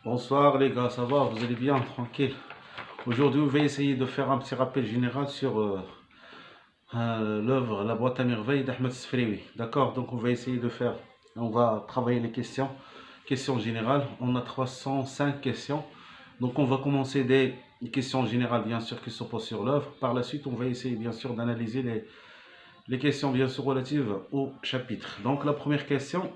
Bonsoir les gars, ça va, vous allez bien, tranquille. Aujourd'hui, on va essayer de faire un petit rappel général sur l'œuvre La boîte à merveilles d'Ahmed Sfrewi. D'accord, donc on va essayer de faire, on va travailler les questions, questions générales. On a 305 questions. Donc on va commencer des questions générales, bien sûr, qui se posent sur l'œuvre. Par la suite, on va essayer, bien sûr, d'analyser les questions, bien sûr, relatives au chapitre. Donc la première question,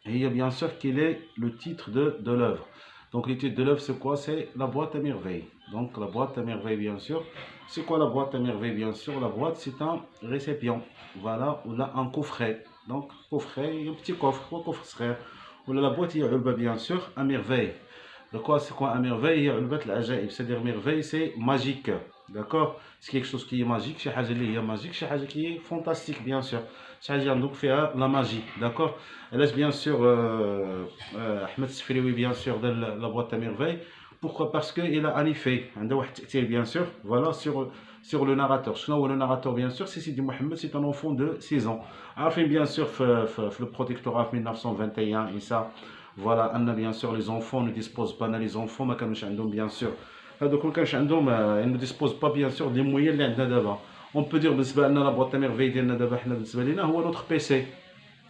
il y a bien sûr quel est le titre de l'œuvre. Donc le titre de l'œuvre, c'est quoi? C'est La boîte à merveilles. Donc la boîte à merveilles, bien sûr. C'est quoi la boîte à merveilles? Bien sûr, la boîte, c'est un récipient. Voilà, ou là, un coffret. Donc coffret, un petit coffre, quoi, coffre serait. Ou là, la boîte, il y a bien sûr, à merveille. De quoi, c'est quoi à merveille? Il y a c'est-à-dire merveille, c'est magique. D'accord? C'est quelque chose qui est magique, شي حاجة اللي هي magique, شي حاجة qui est fantastique, bien sûr. شي حاجة عندك فيها la magie, d'accord? علاش bien sûr Ahmed Sfrewi bien sûr dans la boîte à merveille. Pourquoi? Parce qu'il a un effet, عنده واحد التأثير bien sûr, voilà sur le narrateur. شنو هو le narrateur bien sûr? C'est Sidi Mohamed, c'est un enfant de 6 ans. عارفين bien sûr في le protectorat 1921 et ça. Voilà, bien sûr les enfants ne disposent pas, les enfants ما كانوش عندهم bien sûr هذوك ما كانش عندهم ils ne disposent pas bien sûr des moyens اللي عندنا دابا. On peut dire بالنسبه لنا لا بواط ميرفي ديالنا دابا حنا بالنسبه لنا هو نوتر بيسي،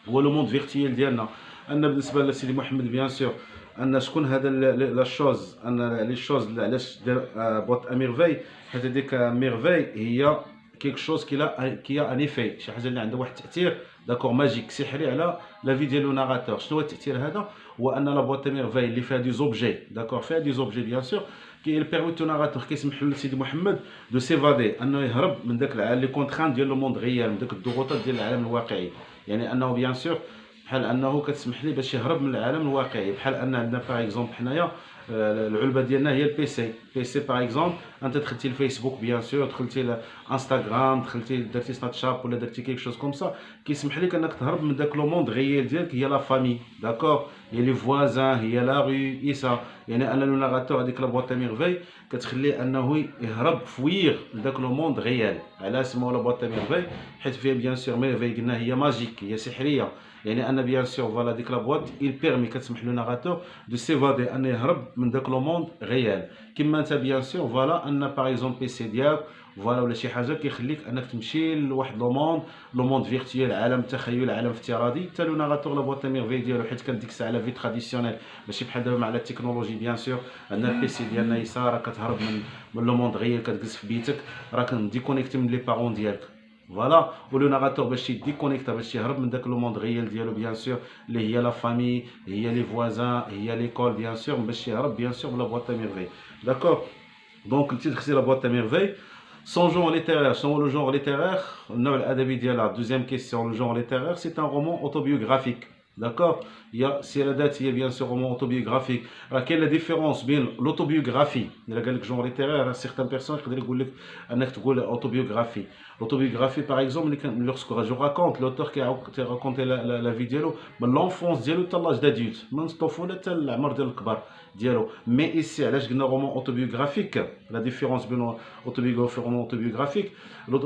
هو لو موند فيرتيال ديالنا. ان بالنسبه لسيدي محمد بيان سور ان شكون هذا لا شوز ان لي شوز علاش دار بواط ميرفي، حيت هذيك ميرفي هي كيك شوز كي ان ايفي، شي حاجه اللي عندها واحد التاثير داكور ماجيك سحري على لا في ديال لو ناراتور. شنو هو التاثير هذا؟ هو ان لا بواط ميرفي اللي فيها دي زوبجي، داكور فيها دي زوبجي بيان سور كي بيرميت او ناراتور كيسمح لسيدي محمد دو سيفادي، انه يهرب من داك لي كونتران ديال لو موند ريال، من داك الضغوطات ديال العالم الواقعي. يعني انه بيان سور بحال انه كتسمح ليه باش يهرب من العالم الواقعي. بحال ان عندنا باغ اكزومبل حنايا العلبه ديالنا هي البيسي. بيسي باغ اكزومبل انت دخلتي الفيسبوك بيان سور، دخلتي الانستغرام، دخلتي درتي سناب شات ولا درتي كيك شوز كوم سا، كيسمح لك انك تهرب من داك لو موند ريال ديالك، هي لا فامي داكور، هي لي فوازان، هي لا ري ايسا. يعني ان لو ناراتور هذيك لا بواط ميرفي كتخليه انه يهرب فوير لذاك لو موند ريال. علاش سموها لا بواط ميرفي؟ حيت فيها بيان سور ميرفي قلنا هي ماجيك، هي سحريه. يعني ان بيان سور فوالا ديك لا بواط il permet كتسمح لو ناراتور دو سيفادي، ان يهرب من داك لو موند ريال. كيما انت بيان سور فوالا ان باغ اكزومبل بيسي ديالك فوالا ولا شي حاجه كيخليك انك تمشي لواحد لو موند فيرتويال، عالم تخيل، عالم افتراضي. حتى لو ناراتور لا بواط ميرفي ديالو، حيت كانت ديك الساعه لا في تراديسيونيل ماشي بحال دابا مع لا تكنولوجي بيان سور. عندنا البيسي ديالنا يسار، راك كتهرب من لو موند ريال، كتجلس في بيتك، راك ديكونيكتي من لي بارون ديالك فوالا. ولو ناراتور باش يديكونيكتا، باش يهرب من داك لو موند ريال ديالو بيان سور، اللي هي لا فامي، هي لي فوازان، هي ليكول بيان سور، باش يهرب بيان سور من لا بواط ميرفي داكور. دونك التيتر سي لا بواط ميرفي. Son genre littéraire, son le genre littéraire, النوع الأدبي ديالها. Deuxième question, le genre littéraire, c'est un roman autobiographique. D'accord? Il y a سيرة ذاتية bien sûr, roman autobiographique. Alors, quelle est la différence بين l'autobiographie؟ إلا قال لك genre littéraire, certaines personnes يقدر يقول لك أنك تقول autobiographie. L'autobiographie par exemple, lorsque je raconte, l'auteur qui a raconté la vie ديالو من l'enfance ديالو حتى l'âge d'adulte، من الطفولة حتى العمر ديال الكبار ديالو. Mais ici, علاش قلنا roman autobiographique؟ La différence بين autobiographie roman autobiographique. Le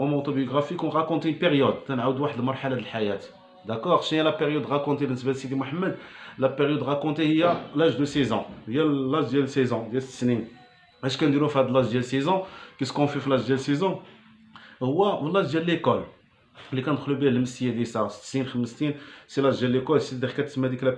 roman autobiographique on raconte une période، تنعاود واحد المرحلة د الحياة. داكوغ. شنو هي لا بيريود راكونتي بالنسبه لسيدي محمد؟ لا بيريود راكونتي هي لاج دو 16 هي لاج ديال 16 ديال 6 سنين. اش كنديروا في هذا لاج ديال 16 كيسكون في لاج ديال 16 هو لاج ديال ليكول اللي كندخلوا به المسيه ديال 6 سنين 5 سنين. سي لاج ديال ليكول، سي كتسمى ديك لا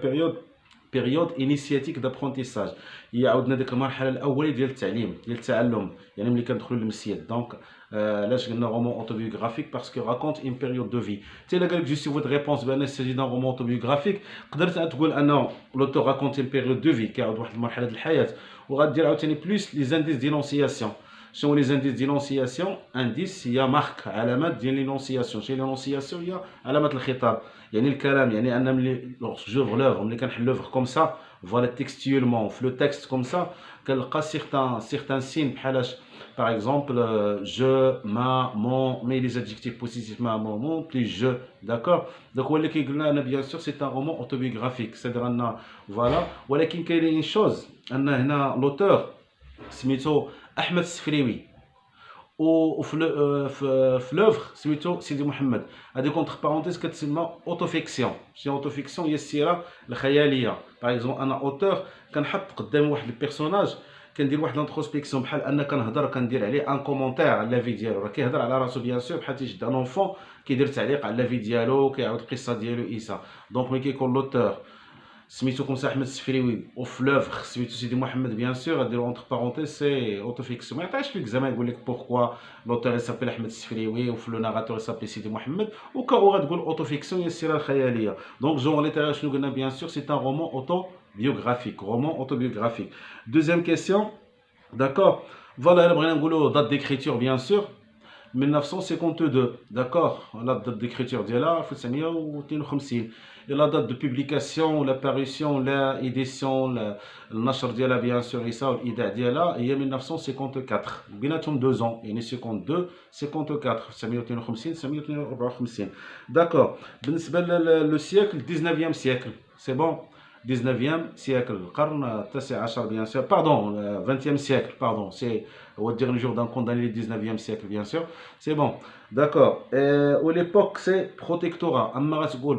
بيريود انيسياتيك دابرونتيساج. هي عاودنا ديك المرحله الاوليه ديال التعليم ديال التعلم، يعني ملي كندخلوا للمسيات. دونك علاش قلنا رومون اوتوبيوغرافيك؟ باسكو راكونت اون بيريود دو في. حتى الا قال لك جوستي فوت ريبونس بان سيجي دان رومون اوتوبيوغرافيك، قدرت تقول ان لوتور راكونتي البيريود دو في، كيعاود واحد المرحله ديال الحياه. وغادير عاوتاني بلوس لي زانديس دينونسياسيون. شنو لي زانديس دينونسياسيون؟ انديس هي مارك، علامات ديال لينونسياسيون. شنو لينونسياسيون؟ هي علامات الخطاب، يعني الكلام. يعني انا ملي جوفغ لوفغ، ملي كنحل لوفغ كوم سا فوالا تكستيولمون في لو تكست كوم سا، كنلقى سيغتان سين بحالاش par exemple je, ma, mon, mais les adjectifs positifs ma, mon, plus je, d'accord. Donc voilà qui est bien sûr c'est un roman autobiographique, c'est-à-dire voilà. ولكن كاين une chose ان هنا l'auteur سميتو احمد السفريوي. وفي لوفر سميتو سيدي محمد. هذه كونتر بارونتيز كتسمى اوتوفيكسيون. شنو اوتوفيكسيون؟ هي السيره الخياليه. باغ اكزومبل انا اوتور كنحط قدامي واحد البيرسوناج، كندير واحد لانتروسبكسيون بحال ان كنهضر، كندير عليه ان كومونتير على لافي ديالو، راه كيهضر على راسو بيان سور بحال تيشد ان اونفون كيدير تعليق على لافي ديالو، كيعاود القصه ديالو ايسا. دونك ملي كيكون لوتور سميتو كوم سا احمد السفريوي وفي لوفر سميتو سيدي محمد بيان سور غاديرو اونتر بارونتيز سي اوتوفيكسيون. ما يعطيش فيك زعما يقول لك بوركوا لوتور يسابيل احمد السفريوي وفي لو ناراتور يسابيل سيدي محمد، وكاو غتقول اوتوفيكسيون هي السيره الخياليه. دونك جونغ ليتيرير شنو قلنا؟ بيان سور سي ان رومان اوتوبيوغرافيك. رومان اوتوبيوغرافيك. دوزيام كيسيون. داكور. فوالا الا بغينا نقولوا دات ديكريتور بيان سور 1952. D'accord, la date d'écriture ديالها 1952. Et la date de publication, la parution, la édition, النشر ديالها بيان سور يسا والايداع ديالها هي 1954. بيناتهم 2 ans يعني 52 54 1952 1954. داكور. بالنسبه لو سيكل 19e سيكل سي بون. 19e siècle, القرن التاسع عشر bien sûr, pardon, 20e siècle, pardon, c'est au dernier jour d'un condamné le 19e siècle, bien sûr, c'est bon, d'accord. Ou l'époque, c'est protectorat,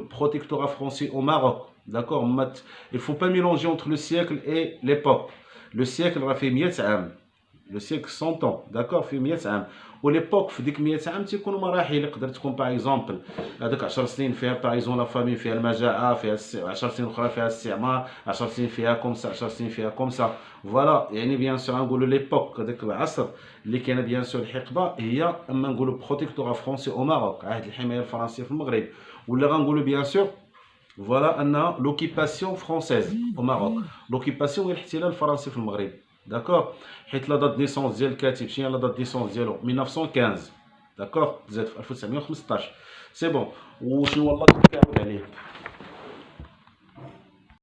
protectorat français au Maroc, d'accord. Il ne faut pas mélanger entre le siècle et l'époque. Le siècle a fait 100 عام, le siècle 100 ans, d'accord, في 100 عام. وليبوك في ديك 100 عام تيكونوا مراحل. يقدر تكون باغ اكزومبل هذاك 10 سنين فيها باغ اكزومبل لا فامي فيها المجاعه، فيها 10 سنين اخرى فيها الاستعمار، 10 سنين فيها كومسا، 10 سنين فيها كومسا. فوالا يعني بيان سور نقولوا ليبوك هذاك العصر اللي كاينه بيان سور الحقبه هي اما نقولوا بروتيكتورا فرونسي او ماروك، عهد الحمايه الفرنسيه في المغرب، ولا غنقولوا بيان سور فوالا انها لوكيباسيون فرونسيز او ماروك. لوكيباسيون هي الاحتلال الفرنسي في المغرب. داكور. حيت لا دات نيسونس ديال الكاتب شنو هي لا دات نيسونس ديالو 1915. داكور. زاد في 1915 سي بون. وشنو هو الله كيعاود عليه.